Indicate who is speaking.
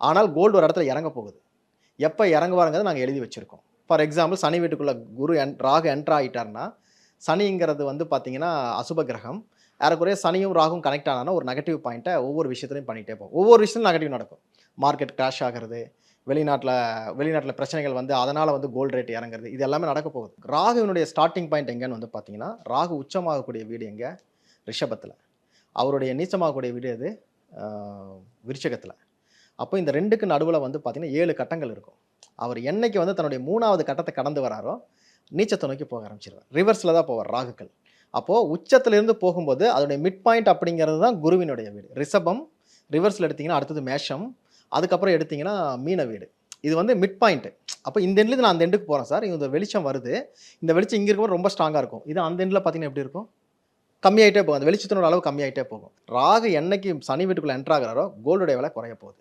Speaker 1: ஆனால் கோல்டு ஒரு இடத்துல இறங்க போகுது. எப்போ இறங்குவாருங்கிறத நாங்கள் எழுதி வச்சிருக்கோம். ஃபார் எக்ஸாம்பிள் சனி வீட்டுக்குள்ள ராகு என்டர் ஆகிட்டாருன்னா, சனிங்கிறது வந்து பார்த்தீங்கன்னா அசுப கிரகம். ஏறக்குறைய சனியும் ராகும் கனெக்ட் ஆனானா ஒரு நெகட்டிவ் பாயிண்ட்ட ஒவ்வொரு விஷயத்திலயும் பண்ணிட்டே போகும். ஒவ்வொரு விஷயத்திலும் நெகட்டிவ் நடக்கும். மார்க்கெட் கிராஷ் ஆகுறது, வெளிநாட்ல வெளிநாட்ல பிரச்சனைகள் வந்து அதனால வந்து கோல்ட் ரேட் இறங்குறது, இது எல்லாமே நடக்க போகுது. ராகுவினுடைய ஸ்டார்ட்டிங் பாயிண்ட் எங்கன்னு வந்து பார்த்தீங்கன்னா, ராகு உச்சமாகக்கூடிய வீடு எங்க? ரிஷபத்தில. அவருடைய நீச்சமாகக்கூடிய வீடு எது? அ விருச்சிகத்தில. அப்போ இந்த 2க்கு நடுவுல வந்து பார்த்தீங்கன்னா 7 கட்டங்கள் இருக்கும். அவர் என்னைக்கு வந்து தன்னுடைய 3வது கட்டத்த கடந்து வராரோ, நீச்சத்த நோக்கி போக ஆரம்பிச்சுருவார். ரிவர்ஸ்ல தான் போவார் ராகுக்கள். அப்போ உச்சத்திலிருந்து போகும்போது அதோடைய மிட் பாயிண்ட் அப்படிங்கிறது தான் குருவினுடைய வீடு. ரிஷபம், ரிவர்ஸ்ல எடுத்தீங்கன்னா அடுத்தது மேஷம், அதுக்கப்புறம் எடுத்தீங்கன்னா மீன வீடு. இது வந்து மிட் பாயிண்ட். அப்போ இந்த எண்ட்லேருந்து நான் அந்த எண்டுக்கு போறேன் சார். இந்த வெளிச்சம் வருது. இந்த வெளிச்சம் இங்க இருக்கும்போது ரொம்ப ஸ்ட்ராங்கா இருக்கும். இது அந்த எண்ட்ல பார்த்தீங்கன்னா எப்படி இருக்கும்? கம்மியாயிட்டே போகும். அந்த வெளிச்சத்தினோட அளவு கம்மியாயிட்டே போகும். ராகு என்னைக்கு சனி வீட்டுக்குள்ள என்டர் ஆகுறாரோ, கோல்டுடைய விலை குறைய போகுது.